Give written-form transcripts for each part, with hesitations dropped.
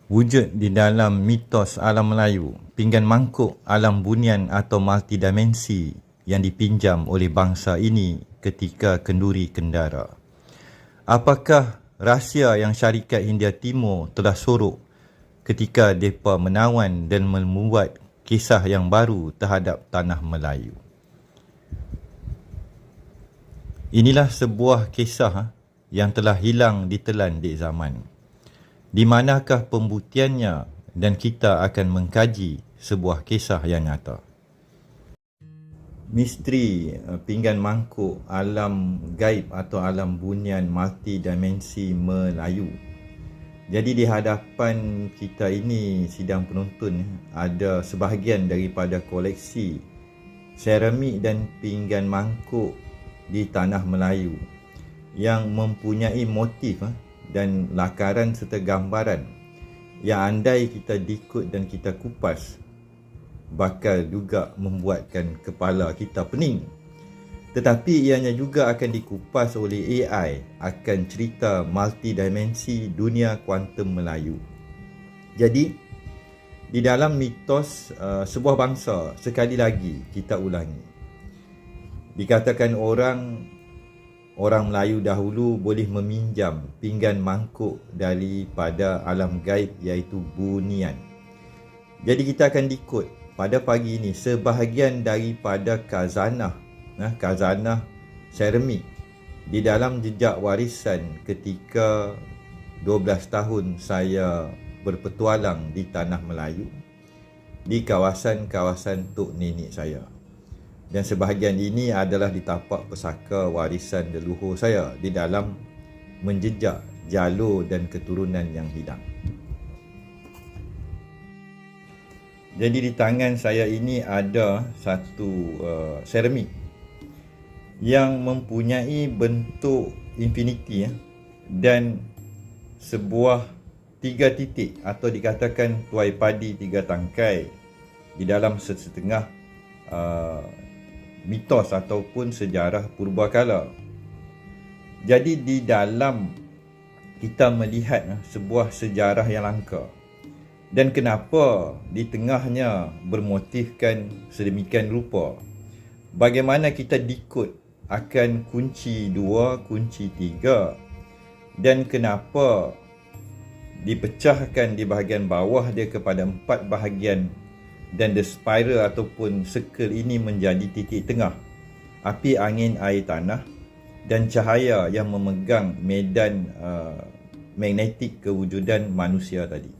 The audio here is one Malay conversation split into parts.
Wujud di dalam mitos alam Melayu, pinggan mangkuk alam bunian atau multidimensi yang dipinjam oleh bangsa ini ketika kenduri kendara. Apakah rahsia yang syarikat Hindia Timur telah sorok ketika mereka menawan dan membuat kisah yang baru terhadap tanah Melayu? Inilah sebuah kisah yang telah hilang ditelan di zaman. Di manakah pembuktiannya, dan kita akan mengkaji sebuah kisah yang nyata. Misteri pinggan mangkuk alam gaib atau alam bunian multidimensi Melayu. Jadi di hadapan kita ini, sidang penonton, ada sebahagian daripada koleksi seramik dan pinggan mangkuk di tanah Melayu yang mempunyai motif dan lakaran serta gambaran yang andai kita dikut dan kita kupas bakal juga membuatkan kepala kita pening. Tetapi ianya juga akan dikupas oleh AI akan cerita multidimensi dunia kuantum Melayu. Jadi di dalam mitos sebuah bangsa, sekali lagi kita ulangi, dikatakan orang Melayu dahulu boleh meminjam pinggan mangkuk daripada alam gaib iaitu bunian. Jadi kita akan dikut pada pagi ini sebahagian daripada khazanah seramik di dalam jejak warisan ketika 12 tahun saya berpetualang di tanah Melayu di kawasan-kawasan tok nenek saya. Dan sebahagian ini adalah di tapak pesaka warisan leluhur saya di dalam menjejak jalur dan keturunan yang hilang. Jadi di tangan saya ini ada satu seramik yang mempunyai bentuk infinity dan sebuah 3 titik atau dikatakan tuai padi 3 tangkai di dalam setengah mitos ataupun sejarah purbakala. Jadi di dalam kita melihat sebuah sejarah yang langka, dan kenapa di tengahnya bermotifkan sedemikian rupa. Bagaimana kita dikut akan kunci 2, kunci 3, dan kenapa dipecahkan di bahagian bawah dia kepada 4 bahagian, dan the spiral ataupun circle ini menjadi titik tengah, api, angin, air, tanah, dan cahaya yang memegang medan magnetik kewujudan manusia tadi.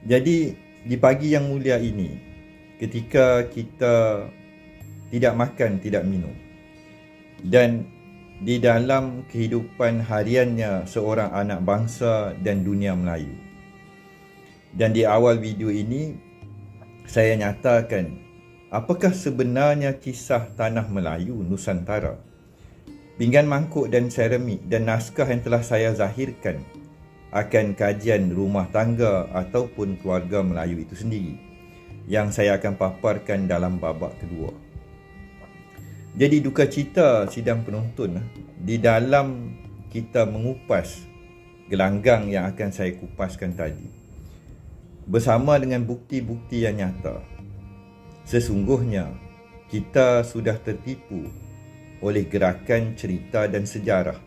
Jadi di pagi yang mulia ini, ketika kita tidak makan, tidak minum, dan di dalam kehidupan hariannya seorang anak bangsa dan dunia Melayu, dan di awal video ini saya nyatakan apakah sebenarnya kisah tanah Melayu Nusantara, pinggan mangkuk dan seramik dan naskah yang telah saya zahirkan akan kajian rumah tangga ataupun keluarga Melayu itu sendiri, yang saya akan paparkan dalam babak kedua. Jadi duka cita sidang penonton, di dalam kita mengupas gelanggang yang akan saya kupaskan tadi, bersama dengan bukti-bukti yang nyata, sesungguhnya kita sudah tertipu oleh gerakan cerita dan sejarah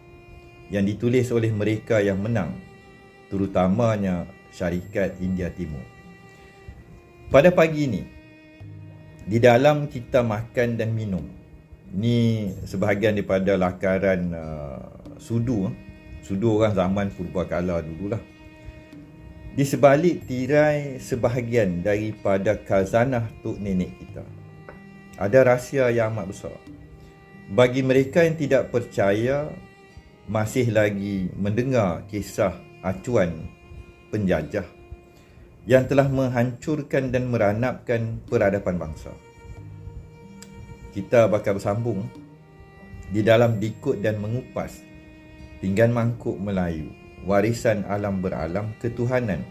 yang ditulis oleh mereka yang menang, terutamanya syarikat Hindia Timur. Pada pagi ini, di dalam kita makan dan minum, ni sebahagian daripada lakaran sudu orang zaman purbakala dululah. Di sebalik tirai sebahagian daripada khazanah tok nenek kita, ada rahsia yang amat besar. Bagi mereka yang tidak percaya, masih lagi mendengar kisah acuan penjajah yang telah menghancurkan dan meranapkan peradaban bangsa. Kita bakal bersambung di dalam dikut dan mengupas pinggan mangkuk Melayu, warisan alam beralam ketuhanan,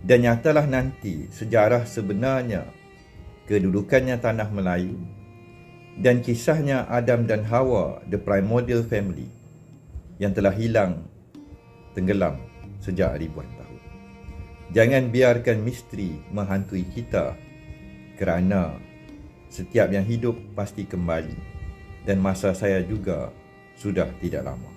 dan nyatalah nanti sejarah sebenarnya kedudukannya tanah Melayu dan kisahnya Adam dan Hawa, the primordial family, yang telah hilang, tenggelam sejak ribuan tahun. Jangan biarkan misteri menghantui kita, kerana setiap yang hidup pasti kembali dan masa saya juga sudah tidak lama.